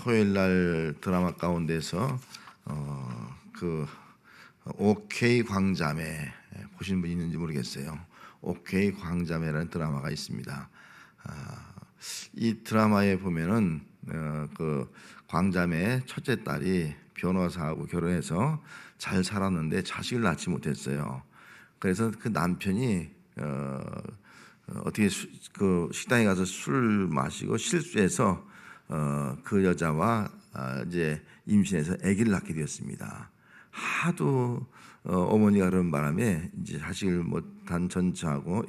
토요일 날 드라마 가운데서 그 OK 광자매 보신 분 있는지 모르겠어요. OK 광자매라는 드라마가 있습니다. 이 드라마에 보면은 그 광자매 첫째 딸이 변호사하고 결혼해서 잘 살았는데 자식을 낳지 못했어요. 그래서 그 남편이 어떻게 그 식당에 가서 술 마시고 실수해서 그 여자와 이제 임신해서 아기를 낳게 되었습니다. 하도 어머니가 그런 바람에 이제 자식을 못한 전처하고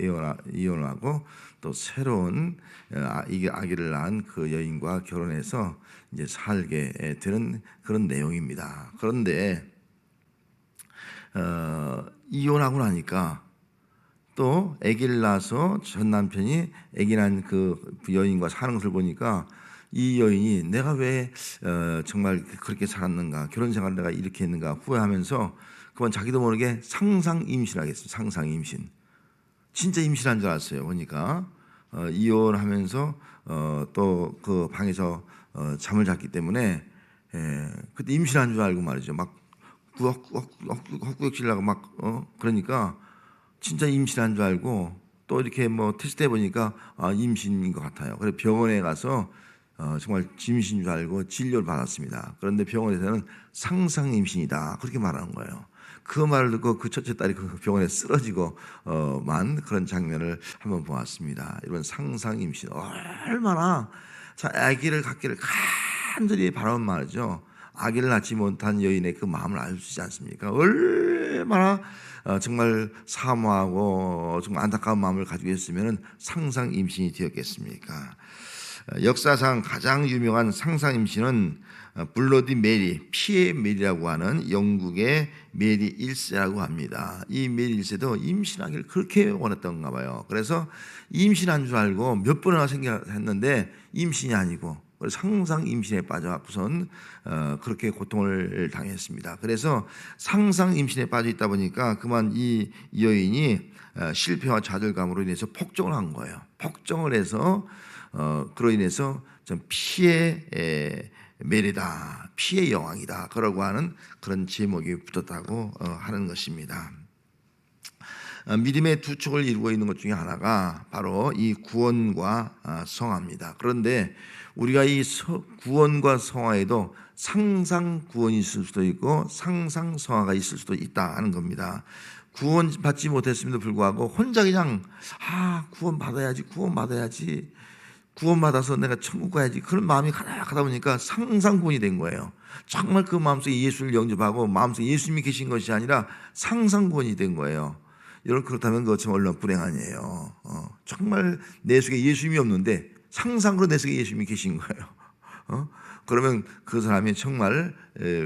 이혼하고 또 새로운 아기를 낳은 그 여인과 결혼해서 이제 살게 되는 그런 내용입니다. 그런데 이혼하고 나니까 또 아기를 낳아서 전 남편이 아기 낳은 그 여인과 사는 것을 보니까 이 여인이 내가 왜 정말 그렇게 살았는가, 결혼 생활을 내가 이렇게 했는가 후회하면서 그만 자기도 모르게 상상 임신하겠어요. 상상 임신. 진짜 임신한 줄 알았어요. 보니까 이혼하면서 또 그 방에서 잠을 잤기 때문에 그때 임신한 줄 알고 말이죠. 막 헛구역질나고 막 그러니까 진짜 임신한 줄 알고 또 이렇게 뭐 테스트해 보니까 임신인 것 같아요. 그래서 병원에 가서 정말 임신인 줄 알고 진료를 받았습니다. 그런데 병원에서는 상상 임신이다 그렇게 말하는 거예요. 그 말을 듣고 그 첫째 딸이 그 병원에 쓰러지고만 그런 장면을 한번 보았습니다. 이런 상상 임신 얼마나 자 아기를 갖기를 간절히 바라는 말이죠. 아기를 낳지 못한 여인의 그 마음을 알 수 있지 않습니까? 얼마나 정말 사모하고 정말 안타까운 마음을 가지고 있으면 상상 임신이 되었겠습니까? 역사상 가장 유명한 상상 임신은 블러디 메리, 피의 메리라고 하는 영국의 메리 1세라고 합니다. 이 메리 1세도 임신하기를 그렇게 원했던가 봐요. 그래서 임신한 줄 알고 몇 번이나 생각했는데 임신이 아니고 상상 임신에 빠져갖고선 그렇게 고통을 당했습니다. 그래서 상상 임신에 빠져 있다 보니까 그만 이 여인이 실패와 좌절감으로 인해서 폭정을 한 거예요. 폭정을 해서 그로 인해서 좀 피의 메리다, 피의 여왕이다 그러고 하는 그런 제목이 붙었다고 하는 것입니다. 믿음의 두 촉을 이루고 있는 것 중에 하나가 바로 이 구원과 성화입니다. 그런데 우리가 이 구원과 성화에도 상상 구원이 있을 수도 있고 상상 성화가 있을 수도 있다 하는 겁니다. 구원 받지 못했음에도 불구하고 혼자 그냥 구원 받아야지 구원 받아서 내가 천국 가야지 그런 마음이 가다 보니까 상상 구원이 된 거예요. 정말 그 마음속에 예수를 영접하고 마음속에 예수님이 계신 것이 아니라 상상 구원이 된 거예요. 여러분 그렇다면 그것 참 얼마나 불행 아니에요. 정말 내 속에 예수님이 없는데 상상으로 내 속에 예수님이 계신 거예요. 그러면 그 사람이 정말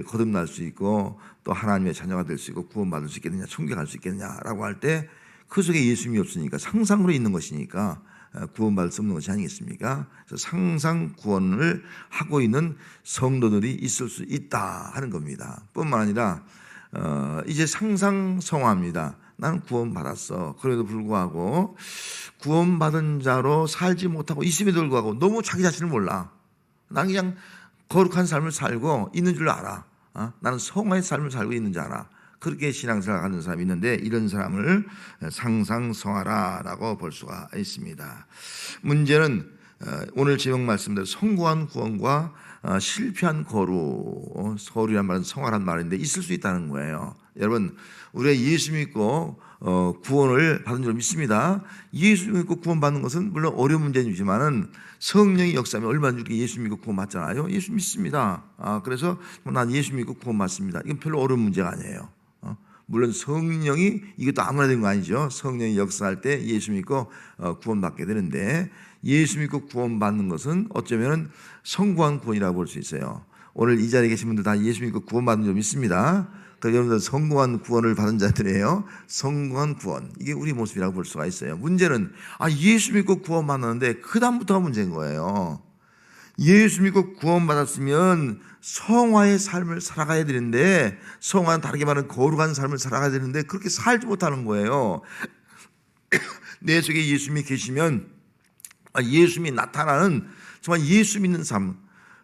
거듭날 수 있고 또 하나님의 자녀가 될 수 있고 구원받을 수 있겠느냐 천국에 갈 수 있겠느냐라고 할 때 그 속에 예수님이 없으니까 상상으로 있는 것이니까 구원받을 수 없는 것이 아니겠습니까? 그래서 상상 구원을 하고 있는 성도들이 있을 수 있다 하는 겁니다. 뿐만 아니라 이제 상상 성화입니다. 나는 구원받았어. 그래도 불구하고 구원받은 자로 살지 못하고 있음에도 불구하고 너무 자기 자신을 몰라. 나는 그냥 거룩한 삶을 살고 있는 줄 알아. 나는 성화의 삶을 살고 있는 줄 알아. 그렇게 신앙생활을 하는 사람이 있는데 이런 사람을 상상성화라고 볼 수가 있습니다. 문제는 오늘 제목 말씀대로 성공한 구원과 실패한 거루란 말은 성화란 말인데 있을 수 있다는 거예요. 여러분 우리가 예수 믿고 구원을 받은 줄 믿습니다. 예수 믿고 구원받는 것은 물론 어려운 문제이지만은 성령의 역사면 얼마나 이렇게 예수 믿고 구원받잖아요. 예수 믿습니다. 그래서 난 예수 믿고 구원받습니다. 이건 별로 어려운 문제가 아니에요. 물론 성령이 이것도 아무나 된 거 아니죠. 성령이 역사할 때 예수 믿고 구원받게 되는데 예수 믿고 구원받는 것은 어쩌면 성공한 구원이라고 볼 수 있어요. 오늘 이 자리에 계신 분들 다 예수 믿고 구원받은 줄 믿습니다. 그러니까 여러분들 성공한 구원을 받은 자들이에요. 성공한 구원 이게 우리 모습이라고 볼 수가 있어요. 문제는 예수 믿고 구원받았는데 그 다음부터가 문제인 거예요. 예수 믿고 구원받았으면 성화의 삶을 살아가야 되는데 성화는 다르게 말하면 거룩한 삶을 살아가야 되는데 그렇게 살지 못하는 거예요. 내 속에 예수님이 계시면 예수님이 나타나는 정말 예수 믿는 삶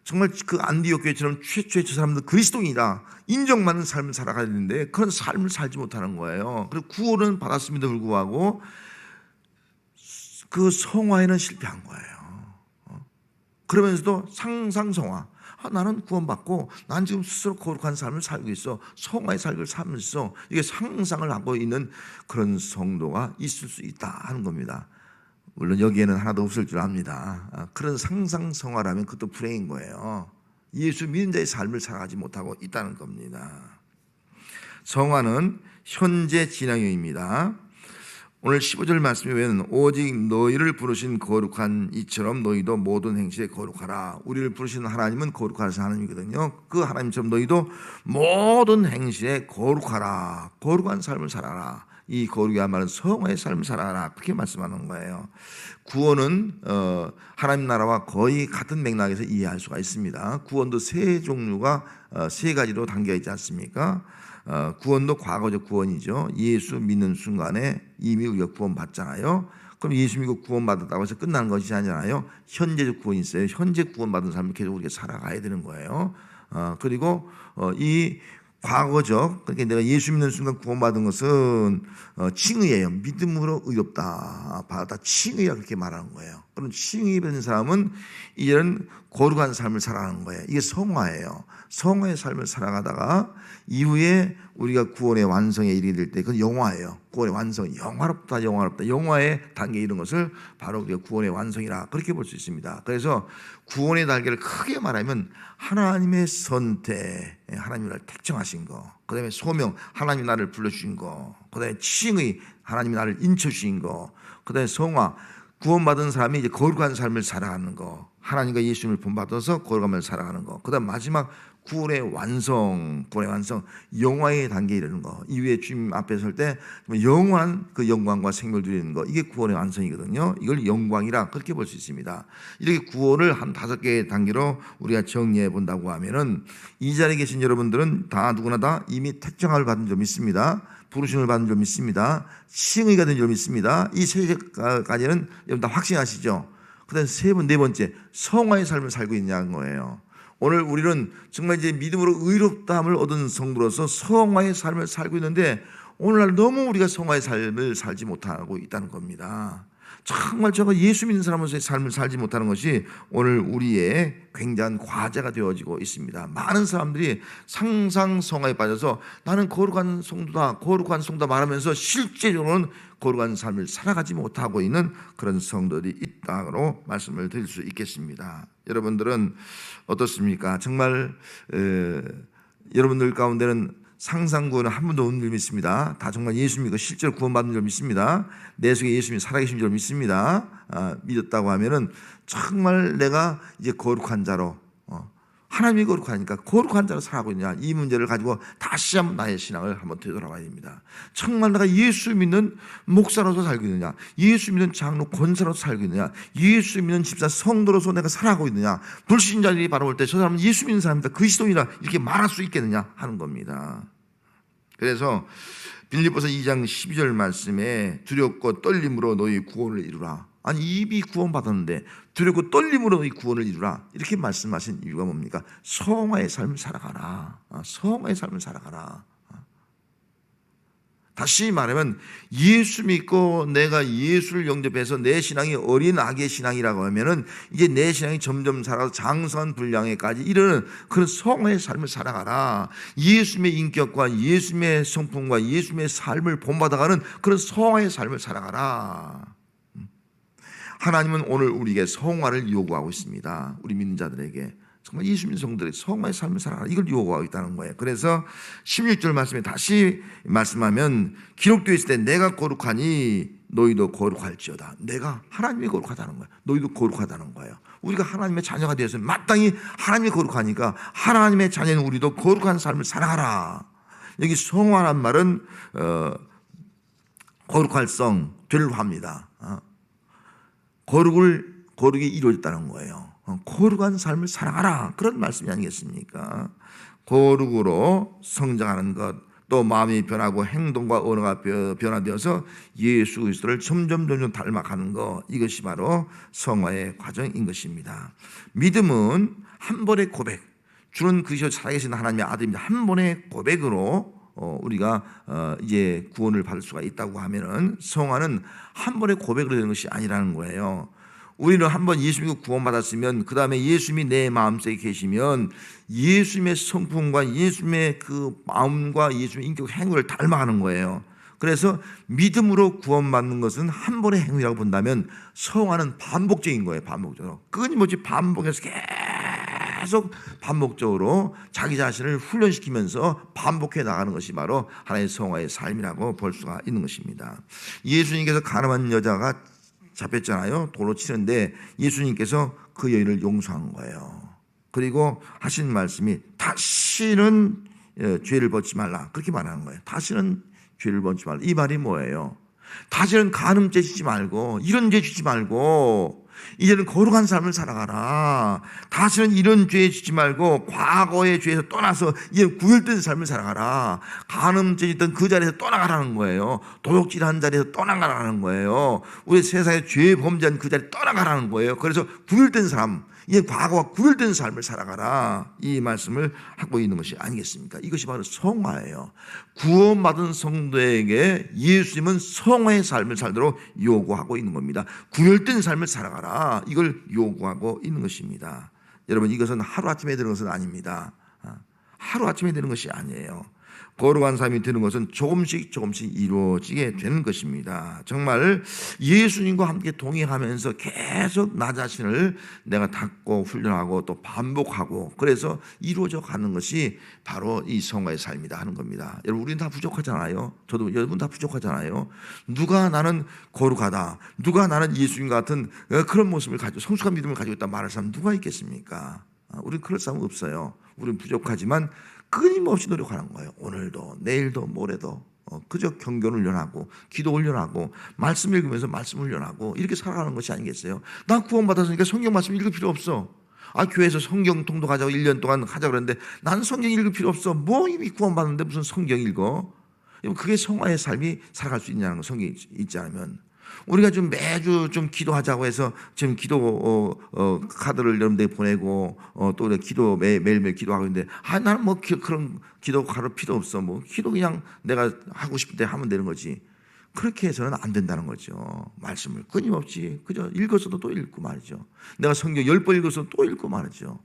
정말 그 안디옥 교회처럼 최초의 저 사람들 그리스도인이다 인정받는 삶을 살아가야 되는데 그런 삶을 살지 못하는 거예요. 그리고 구원은 받았음에도 불구하고 그 성화에는 실패한 거예요. 그러면서도 상상성화. 나는 구원받고 난 지금 스스로 거룩한 삶을 살고 있어. 성화의 삶을 살고 있어. 이게 상상을 하고 있는 그런 성도가 있을 수 있다 하는 겁니다. 물론 여기에는 하나도 없을 줄 압니다. 그런 상상성화라면 그것도 불행인 거예요. 예수 믿는 자의 삶을 살아가지 못하고 있다는 겁니다. 성화는 현재 진행형입니다. 오늘 15절 말씀에 보면 오직 너희를 부르신 거룩한 이처럼 너희도 모든 행실에 거룩하라. 우리를 부르신 하나님은 거룩하신 하나님이거든요. 그 하나님처럼 너희도 모든 행실에 거룩하라. 거룩한 삶을 살아라. 이 거룩이야말로 성화의 삶을 살아라. 그렇게 말씀하는 거예요. 구원은 하나님 나라와 거의 같은 맥락에서 이해할 수가 있습니다. 구원도 세 종류가 세 가지로 담겨 있지 않습니까? 구원도 과거적 구원이죠. 예수 믿는 순간에 이미 우리가 구원받잖아요. 그럼 예수 믿고 구원받았다고 해서 끝나는 것이 아니잖아요. 현재적 구원이 있어요. 현재 구원받은 삶을 계속 우리가 살아가야 되는 거예요. 그리고 이 과거적, 그러니까 내가 예수 믿는 순간 구원받은 것은 칭의예요. 믿음으로 의롭다 받았다. 칭의라 그렇게 말하는 거예요. 그럼 칭의 받는 사람은 이제는 거룩한 삶을 살아가는 거예요. 이게 성화예요. 성화의 삶을 살아가다가 이후에 우리가 구원의 완성에 이르게 될 때 그건 영화예요. 구원의 완성, 영화롭다, 영화롭다. 영화의 단계에 이른 것을 바로 우리가 구원의 완성이라 그렇게 볼 수 있습니다. 그래서 구원의 단계를 크게 말하면 하나님의 선택, 하나님이 나를 택정하신 거, 그 다음에 소명, 하나님이 나를 불러주신 거, 그 다음에 칭의, 하나님이 나를 인쳐주신 거, 그 다음에 성화, 구원받은 사람이 이제 거룩한 삶을 살아가는 거, 하나님과 예수님을 본받아서 거룩함을 살아가는 거, 그 다음 마지막 구원의 완성, 영화의 단계에 이르는 거. 이후에 주님 앞에 설 때 영원한 그 영광과 생명을 누리는 거. 이게 구원의 완성이거든요. 이걸 영광이라 그렇게 볼 수 있습니다. 이렇게 구원을 한 5개의 단계로 우리가 정리해 본다고 하면은 이 자리에 계신 여러분들은 다 누구나 다 이미 택정을 받은 줄 믿습니다. 부르심을 받은 줄 믿습니다. 칭의가 된 줄 믿습니다. 이 세 가지는 여러분 다 확신하시죠? 그 다음에 네 번째, 성화의 삶을 살고 있냐는 거예요. 오늘 우리는 정말 이제 믿음으로 의롭다함을 얻은 성도로서 성화의 삶을 살고 있는데 오늘날 너무 우리가 성화의 삶을 살지 못하고 있다는 겁니다. 정말 제가 예수 믿는 사람으로서의 삶을 살지 못하는 것이 오늘 우리의 굉장한 과제가 되어지고 있습니다. 많은 사람들이 상상 성화에 빠져서 나는 거룩한 성도다, 거룩한 성도다 말하면서 실제적으로는 거룩한 삶을 살아가지 못하고 있는 그런 성도들이 있다고 말씀을 드릴 수 있겠습니다. 여러분들은 어떻습니까? 정말 여러분들 가운데는 상상구원은 한 번도 없는 줄 믿습니다. 다 정말 예수 믿고 실제로 구원받는 줄 믿습니다. 내 속에 예수님이 살아계신 줄 믿습니다. 믿었다고 하면은 정말 내가 이제 거룩한 자로 하나님이 거룩하니까 거룩한 자로 살아가고 있느냐, 이 문제를 가지고 다시 한번 나의 신앙을 한번 되돌아봐야 됩니다. 정말 내가 예수 믿는 목사로서 살고 있느냐, 예수 믿는 장로 권사로서 살고 있느냐, 예수 믿는 집사 성도로서 내가 살아가고 있느냐, 불신자들이 바라볼 때 저 사람은 예수 믿는 사람이다, 그리스도인이다 이렇게 말할 수 있겠느냐 하는 겁니다. 그래서 빌립보서 2장 12절 말씀에 두렵고 떨림으로 너희 구원을 이루라. 아니 이미 구원받았는데 두렵고 떨림으로 이 구원을 이루라 이렇게 말씀하신 이유가 뭡니까? 성화의 삶을 살아가라. 성화의 삶을 살아가라. 다시 말하면 예수 믿고 내가 예수를 영접해서 내 신앙이 어린 아기의 신앙이라고 하면은 이제 내 신앙이 점점 살아서 장성한 분량에까지 이르는 그런 성화의 삶을 살아가라. 예수님의 인격과 예수님의 성품과 예수님의 삶을 본받아가는 그런 성화의 삶을 살아가라. 하나님은 오늘 우리에게 성화를 요구하고 있습니다. 우리 믿는 자들에게 정말 예수 믿는 성도들의 성화의 삶을 살아가라 이걸 요구하고 있다는 거예요. 그래서 16절 말씀에 다시 말씀하면 기록되어 있을 때 내가 거룩하니 너희도 거룩할지어다. 내가 하나님이 거룩하다는 거예요. 너희도 거룩하다는 거예요. 우리가 하나님의 자녀가 되어서 마땅히 하나님이 거룩하니까 하나님의 자녀는 우리도 거룩한 삶을 살아가라. 여기 성화란 말은 거룩할 성, 되려 합니다. 거룩이 이루어졌다는 거예요. 거룩한 삶을 살아가라 그런 말씀이 아니겠습니까? 거룩으로 성장하는 것, 또 마음이 변하고 행동과 언어가 변화되어서 예수 그리스도를 점점 닮아가는 것, 이것이 바로 성화의 과정인 것입니다. 믿음은 한 번의 고백, 주는 그리스도 살아계신 하나님의 아들입니다. 한 번의 고백으로 우리가 이제 구원을 받을 수가 있다고 하면은, 성화는 한 번의 고백으로 되는 것이 아니라는 거예요. 우리는 한번 예수 믿고 구원받았으면 그 다음에 예수님이 내 마음속에 계시면 예수님의 성품과 예수님의 그 마음과 예수님의 인격 행위를 닮아가는 거예요. 그래서 믿음으로 구원받는 것은 한 번의 행위라고 본다면, 성화는 반복적인 거예요. 반복적으로 끊임없이 반복해서 계속 반복적으로 자기 자신을 훈련시키면서 반복해 나가는 것이 바로 하나의 성화의 삶이라고 볼 수가 있는 것입니다. 예수님께서 가늠한 여자가 잡혔잖아요. 돌로 치는데 예수님께서 그 여인을 용서한 거예요. 그리고 하신 말씀이 다시는 죄를 벗지 말라, 그렇게 말하는 거예요. 다시는 죄를 벗지 말라. 이 말이 뭐예요? 다시는 간음죄 짓지 말고, 이런 죄 짓지 말고, 이제는 거룩한 삶을 살아가라. 다시는 이런 죄 짓지 말고 과거의 죄에서 떠나서 이제 구별된 삶을 살아가라. 간음죄 짓던 그 자리에서 떠나가라는 거예요. 도둑질한 자리에서 떠나가라는 거예요. 우리 세상에 죄 범죄한 그 자리 떠나가라는 거예요. 그래서 구별된 삶, 이제 과거와 구별된 삶을 살아가라, 이 말씀을 하고 있는 것이 아니겠습니까? 이것이 바로 성화예요. 구원받은 성도에게 예수님은 성화의 삶을 살도록 요구하고 있는 겁니다. 구별된 삶을 살아가라, 이걸 요구하고 있는 것입니다. 여러분, 이것은 하루아침에 되는 것은 아닙니다. 하루아침에 되는 것이 아니에요. 거룩한 삶이 되는 것은 조금씩 이루어지게 되는 것입니다. 정말 예수님과 함께 동행하면서 계속 나 자신을 내가 닦고 훈련하고 또 반복하고, 그래서 이루어져 가는 것이 바로 이 성화의 삶이다 하는 겁니다. 여러분, 우리는 다 부족하잖아요. 저도, 여러분 다 부족하잖아요. 누가 나는 거룩하다, 누가 나는 예수님 같은 그런 모습을 가지고 성숙한 믿음을 가지고 있다 말할 사람 누가 있겠습니까? 우리는 그럴 사람 없어요. 우리는 부족하지만 끊임없이 노력하는 거예요. 오늘도 내일도 모레도 그저 경건 훈련하고 기도 훈련하고 말씀 읽으면서 말씀 훈련하고 이렇게 살아가는 것이 아니겠어요? 나 구원받았으니까 성경 말씀 읽을 필요 없어. 교회에서 성경 통독하자고 1년 동안 하자고 그랬는데 나는 성경 읽을 필요 없어. 뭐 이미 구원받았는데 무슨 성경 읽어? 그게 성화의 삶이 살아갈 수 있냐는 거, 성경이 있지 않으면. 우리가 좀 매주 좀 기도하자고 해서 지금 기도 카드를 여러분들에게 보내고 또 기도 매일매일 기도하고 있는데, 나는 뭐 그런 기도 카드 필요 없어. 뭐 기도 그냥 내가 하고 싶을 때 하면 되는 거지. 그렇게 해서는 안 된다는 거죠. 말씀을 끊임없이 그저 읽어서도 또 읽고 말이죠. 내가 성경 10번 읽어서 또 읽고 말이죠.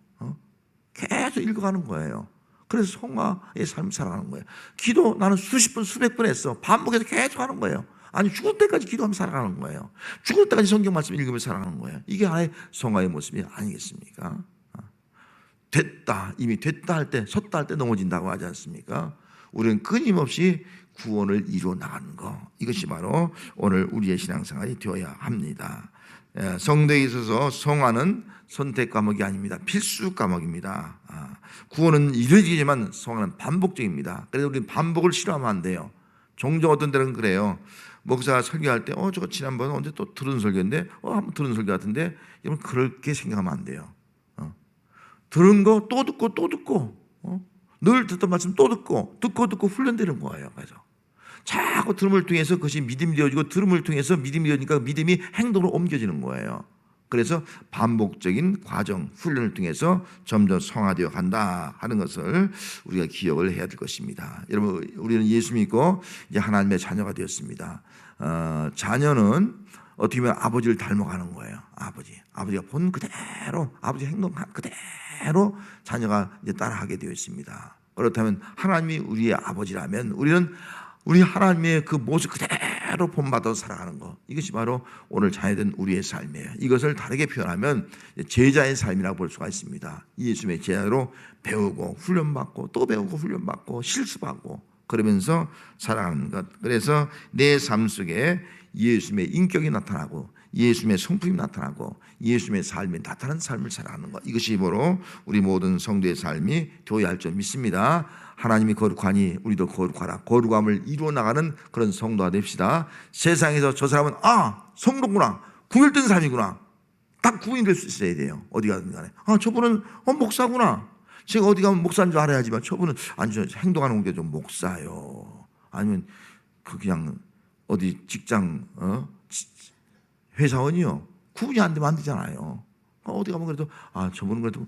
계속 읽어가는 거예요. 그래서 성화의 삶을 살아가는 거예요. 기도 나는 수십 번 수백 번 했어. 반복해서 계속 하는 거예요. 아니, 죽을 때까지 기도하면서 살아가는 거예요. 죽을 때까지 성경 말씀 읽으면서 살아가는 거예요. 이게 하나의 성화의 모습이 아니겠습니까? 됐다, 이미 됐다 할 때, 섰다 할 때 넘어진다고 하지 않습니까? 우리는 끊임없이 구원을 이루어 나가는 것, 이것이 바로 오늘 우리의 신앙생활이 되어야 합니다. 성도에 있어서 성화는 선택 과목이 아닙니다. 필수 과목입니다. 구원은 이루어지지만 성화는 반복적입니다. 그래서 우리는 반복을 싫어하면 안 돼요. 종종 어떤 때는 그래요. 목사가 설교할 때 저거 지난번 언제 또 들은 설교인데 한번 들은 설교 같은데, 여러분 그렇게 생각하면 안 돼요. 들은 거 또 듣고 또 듣고 늘 듣던 말씀 또 듣고 훈련되는 거예요. 그래서 자꾸 들음을 통해서 그것이 믿음이 되어지고, 들음을 통해서 믿음이 되어지니까 믿음이 행동으로 옮겨지는 거예요. 그래서 반복적인 과정, 훈련을 통해서 점점 성화되어 간다 하는 것을 우리가 기억을 해야 될 것입니다. 여러분, 우리는 예수 믿고 이제 하나님의 자녀가 되었습니다. 자녀는 어떻게 보면 아버지를 닮아가는 거예요. 아버지가 본 그대로, 아버지 행동 그대로 자녀가 이제 따라하게 되어 있습니다. 그렇다면 하나님이 우리의 아버지라면 우리는 우리 하나님의 그 모습 그대로 본받아 살아가는 것, 이것이 바로 오늘 자녀된 우리의 삶이에요. 이것을 다르게 표현하면 제자의 삶이라고 볼 수가 있습니다. 예수님의 제자로 배우고 훈련받고 또 배우고 훈련받고 실습하고 그러면서 살아가는 것. 그래서 내 삶 속에 예수님의 인격이 나타나고 예수님의 성품이 나타나고 예수님의 삶이 나타나는 삶을 살아가는 것, 이것이 바로 우리 모든 성도의 삶이 되어야 할 줄 믿습니다. 하나님이 거룩하니 우리도 거룩하라. 거룩함을 이루어 나가는 그런 성도가 됩시다. 세상에서 저 사람은 성도구나, 구별된 삶이구나, 딱 구분이 될 수 있어야 돼요. 어디 가든 간에 저분은 목사구나, 제가 어디 가면 목사인 줄 알아야지만 저분은 아니죠. 행동하는 게 좀 목사요. 아니면 그 그냥 어디 직장 회사원이요. 구분이 안 되면 안 되잖아요. 어디 가면 그래도 저분은 그래도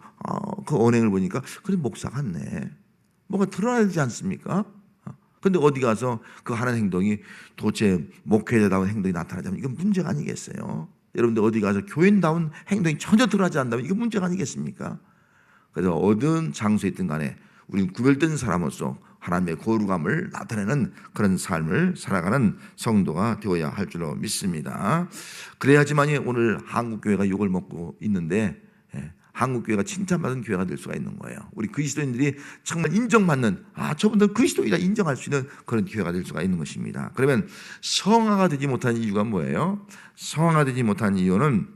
그 언행을 보니까 그래 목사 같네. 뭐가 드러나야 되지 않습니까? 근데 어디 가서 그 하는 행동이 도대체 목회자다운 행동이 나타나자면 이건 문제가 아니겠어요? 여러분들 어디 가서 교인다운 행동이 전혀 드러나지 않는다면 이건 문제가 아니겠습니까? 그래서 어떤 장소에 있든 간에 우리는 구별된 사람으로서 하나님의 거룩함을 나타내는 그런 삶을 살아가는 성도가 되어야 할 줄로 믿습니다. 그래야지만이 오늘 한국교회가 욕을 먹고 있는데 한국교회가 칭찬받은 교회가 될 수가 있는 거예요. 우리 그리스도인들이 정말 인정받는 저분들 그리스도인이다 인정할 수 있는 그런 교회가 될 수가 있는 것입니다. 그러면 성화가 되지 못한 이유가 뭐예요? 성화가 되지 못한 이유는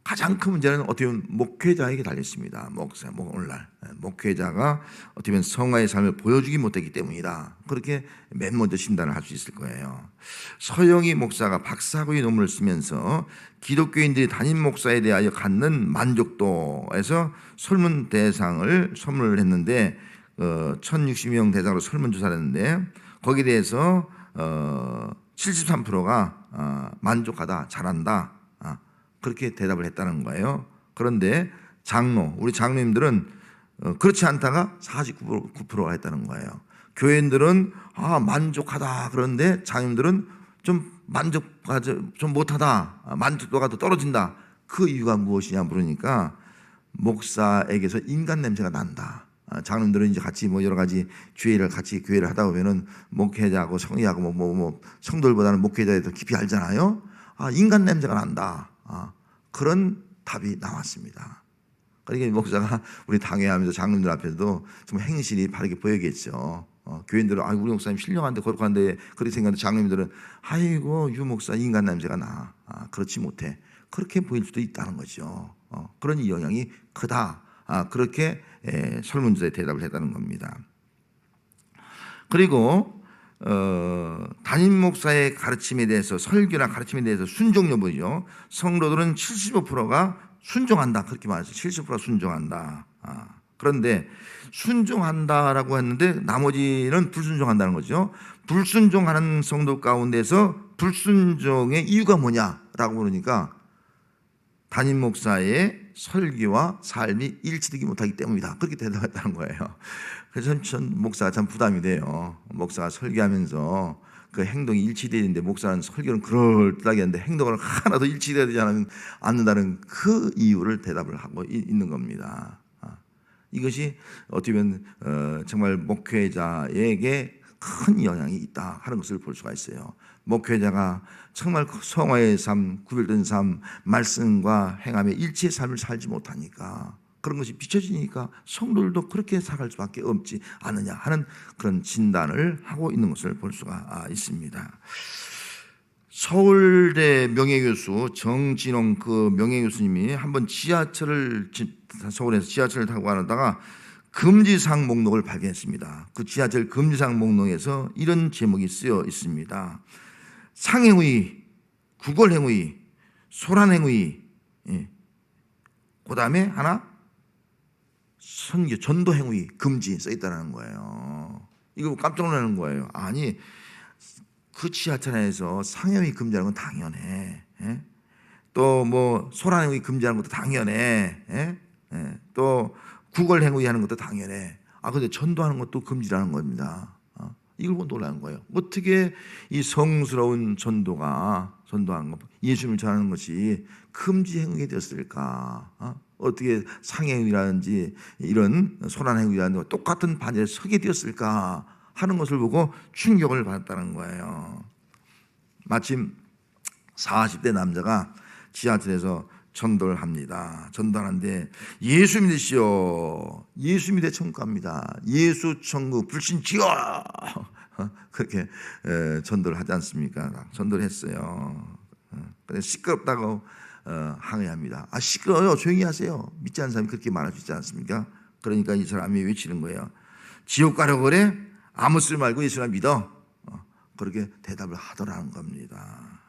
가장 큰 문제는 어떻게 보면 목회자에게 달려 있습니다. 오늘날 목회자가 어떻게 보면 성화의 삶을 보여주기 못했기 때문이다. 그렇게 맨 먼저 진단을 할 수 있을 거예요. 서영희 목사가 박사학위 논문을 쓰면서 기독교인들이 담임 목사에 대하여 갖는 만족도에서 설문 대상을 선물을 했는데 1060명 대상으로 설문조사를 했는데 거기에 대해서 73%가 만족하다, 잘한다 그렇게 대답을 했다는 거예요. 그런데 우리 장로님들은 그렇지 않다가 49%가 했다는 거예요. 교인들은 만족하다 그런데 장로님들은 좀 좀 못하다, 만족도가 더 떨어진다. 그 이유가 무엇이냐 물으니까 목사에게서 인간 냄새가 난다. 장로님들은 이제 같이 여러 가지 교회를 하다 보면은 목회자하고 성의하고 성도들보다는 목회자에 더 깊이 알잖아요. 인간 냄새가 난다. 그런 답이 나왔습니다. 그러니까 목사가 우리 당회하면서 장로님들 앞에서도 좀 행실이 바르게 보여야겠죠. 교인들은 우리 목사님 신령한데 거룩한데 그렇게 생각하는데 장로님들은 아이고 유 목사 인간 냄새가 나. 그렇지 못해. 그렇게 보일 수도 있다는 거죠. 그런 이 영향이 크다. 그렇게 설문조사에 대답을 했다는 겁니다. 그리고 담임 목사의 가르침에 대해서 설교나 가르침에 대해서 순종 여부죠. 성도들은 75%가 순종한다 그렇게 말했어요. 70%가 순종한다. 그런데 순종한다라고 했는데 나머지는 불순종한다는 거죠. 불순종하는 성도 가운데서 불순종의 이유가 뭐냐라고 물으니까 담임 목사의 설교와 삶이 일치되지 못하기 때문이다. 그렇게 대답했다는 거예요. 그래서 전 목사가 참 부담이 돼요. 목사가 설교하면서 그 행동이 일치되는데 목사는 설교는 그럴듯하게 하는데 행동을 하나도 일치되지 않는다는 그 이유를 대답을 하고 있는 겁니다. 이것이 어떻게 보면 정말 목회자에게 큰 영향이 있다 하는 것을 볼 수가 있어요. 목회자가 정말 성화의 삶, 구별된 삶, 말씀과 행함의 일치의 삶을 살지 못하니까 그런 것이 비춰지니까 성도들도 그렇게 살아갈 수밖에 없지 않느냐 하는 그런 진단을 하고 있는 것을 볼 수가 있습니다. 서울대 명예교수 정진홍 그 명예교수님이 한번 서울에서 지하철을 타고 가다가 금지사항 목록을 발견했습니다. 그 지하철 금지사항 목록에서 이런 제목이 쓰여 있습니다. 상행위, 구걸행위, 소란행위, 그 다음에 하나 선교, 전도행위 금지 써 있다는 거예요. 이거 깜짝 놀라는 거예요. 아니 그 지하철에서 상행위 금지하는 건 당연해. 또 소란행위 금지하는 것도 당연해. 또 구걸행위 하는 것도 당연해. 근데 전도하는 것도 금지라는 겁니다. 이걸 보고 놀라는 거예요. 어떻게 이 성스러운 전도하는 것, 예수님을 전하는 것이 금지 행위가 되었을까? 어떻게 상행위라든지 이런 소란행위라든지 똑같은 반열에 서게 되었을까 하는 것을 보고 충격을 받았다는 거예요. 마침 40대 남자가 지하철에서 전도를 합니다. 전도하는데 예수 믿으시오. 예수 믿어 천국 갑니다. 예수 천국 불신 지어. 그렇게 전도를 하지 않습니까? 전도를 했어요. 근데 시끄럽다고 항의합니다. 시끄러워요. 조용히 하세요. 믿지 않는 사람이 그렇게 말할 수 있지 않습니까? 그러니까 이 사람이 외치는 거예요. 지옥 가려고 그래? 아무 소리 말고 예수를 믿어. 그렇게 대답을 하더라는 겁니다.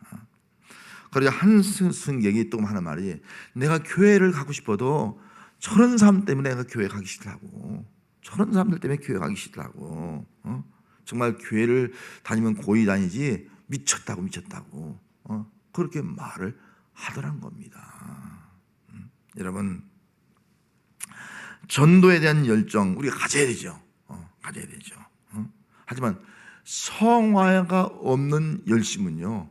그러자 한 승객이 또 하는 말이 내가 교회를 가고 싶어도 저런 사람 때문에 내가 교회 가기 싫다고, 저런 사람들 때문에 교회 가기 싫다고, 정말 교회를 다니면 고이 다니지 미쳤다고 그렇게 말을 하더란 겁니다. 여러분, 전도에 대한 열정 우리가 가져야 되죠. 하지만 성화가 없는 열심은요,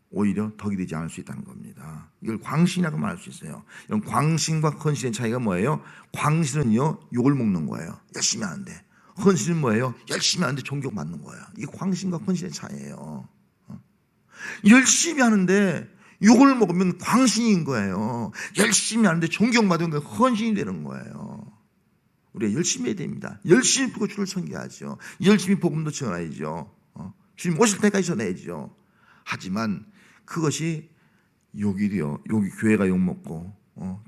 오히려 덕이 되지 않을 수 있다는 겁니다. 이걸 광신이라고 말할 수 있어요. 이런 광신과 헌신의 차이가 뭐예요? 광신은요, 욕을 먹는 거예요. 열심히 하는데. 헌신은 뭐예요? 열심히 하는데 존경받는 거예요. 이게 광신과 헌신의 차이예요. 열심히 하는데 욕을 먹으면 광신인 거예요. 열심히 하는데 존경받은 게 헌신이 되는 거예요. 우리가 열심히 해야 됩니다. 열심히 보고 주를 섬겨야죠. 열심히 복음도 전해야죠. 주님 오실 때까지 전해야죠. 하지만 그것이 욕이요, 욕이 교회가 욕먹고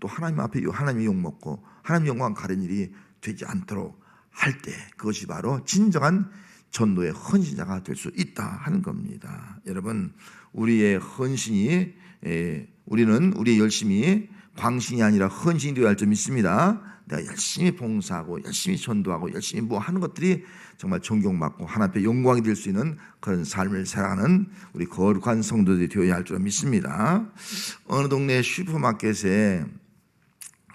또 하나님 앞에 하나님이 욕먹고 하나님 영광 가린 일이 되지 않도록 할 때, 그것이 바로 진정한 전도의 헌신자가 될 수 있다 하는 겁니다. 여러분, 우리의 헌신이, 우리는 우리의 열심이 광신이 아니라 헌신이 되어야 할 점이 있습니다. 내가 열심히 봉사하고 열심히 전도하고 열심히 뭐 하는 것들이 정말 존경받고 하나님 앞에 영광이 될 수 있는 그런 삶을 살아가는 우리 거룩한 성도들이 되어야 할 줄 믿습니다. 어느 동네 슈퍼마켓에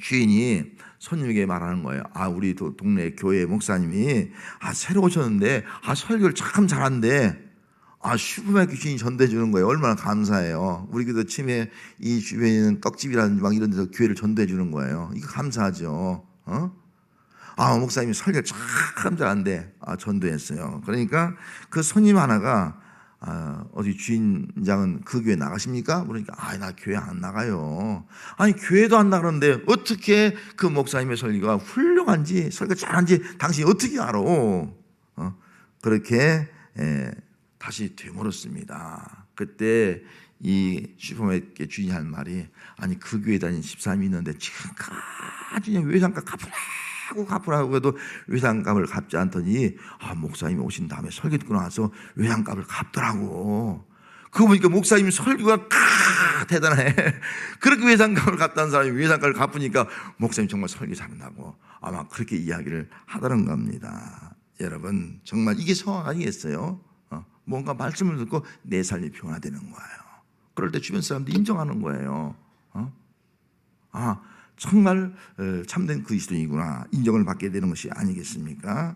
주인이 손님에게 말하는 거예요. 우리 동네 교회 목사님이 새로 오셨는데 설교를 참 잘한대. 슈퍼마켓 주인이 전도해 주는 거예요. 얼마나 감사해요. 우리 교도 치매 이 주변에 있는 떡집이라든지 막 이런 데서 교회를 전도해 주는 거예요. 이거 감사하죠. 목사님이 설교를 참 잘한대. 전도했어요. 그러니까 그 손님 하나가 어디 주인장은 그 교회 나가십니까? 그러니까 나 교회 안 나가요. 교회도 안 나가는데 어떻게 그 목사님의 설교가 훌륭한지, 설교 잘한지 당신이 어떻게 알아? 그렇게 다시 되물었습니다. 그때 이 슈퍼마켓 주인이 한 말이, 그 교회 다닌 집사람이 있는데 지금까지 그냥 외상값 갚으라고 해도 외상값을 갚지 않더니 목사님이 오신 다음에 설교 듣고 나서 외상값을 갚더라고. 그거 보니까 목사님 설교가 대단해. 그렇게 외상값을 갚다는 사람이 외상값을 갚으니까 목사님 정말 설교 잘한다고 아마 그렇게 이야기를 하더란 겁니다. 여러분, 정말 이게 성화가 아니겠어요? 뭔가 말씀을 듣고 내 삶이 변화되는 거예요. 그럴 때 주변 사람들이 인정하는 거예요. 정말 참된 그리스도인이구나, 인정을 받게 되는 것이 아니겠습니까?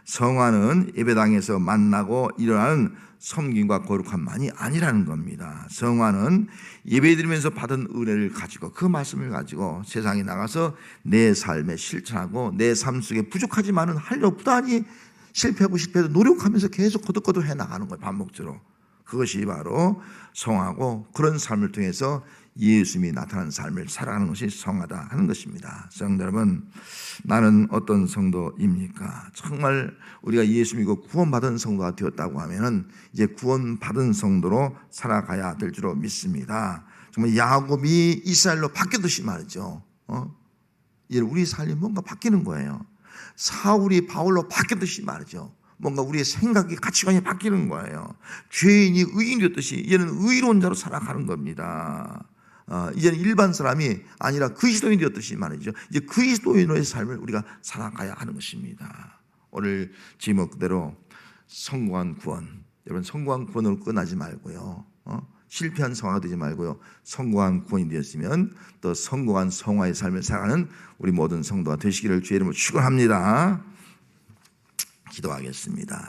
성화는 예배당에서 만나고 일어나는 섬김과 거룩함만이 아니라는 겁니다. 성화는 예배드리면서 받은 은혜를 가지고, 그 말씀을 가지고 세상에 나가서 내 삶에 실천하고 내 삶 속에 부족하지만은 하려고 부단히 실패하고 실패해도 노력하면서 계속 거듭거듭 해나가는 거예요. 반복적으로. 그것이 바로 성화고, 그런 삶을 통해서 예수님이 나타난 삶을 살아가는 것이 성화다 하는 것입니다. 성도 여러분, 나는 어떤 성도입니까? 정말 우리가 예수 믿고 구원받은 성도가 되었다고 하면은 이제 구원받은 성도로 살아가야 될 줄 믿습니다. 정말 야곱이 이스라엘로 바뀌듯이 말이죠. 우리 삶이 뭔가 바뀌는 거예요. 사울이 바울로 바뀌듯이 말이죠. 뭔가 우리의 생각이, 가치관이 바뀌는 거예요. 죄인이 의인이 되었듯이 이제는 의로운 자로 살아가는 겁니다. 이제는 일반 사람이 아니라 그리스도인이 되었듯이 말이죠. 이제 그리스도인의 삶을 우리가 살아가야 하는 것입니다. 오늘 제목 그대로 성공한 구원. 여러분, 성공한 구원으로 끝나지 말고요. 실패한 성화가 되지 말고요. 성공한 구원이 되었으면 또 성공한 성화의 삶을 살아가는 우리 모든 성도가 되시기를 주의 이름으로 축원합니다. 기도하겠습니다.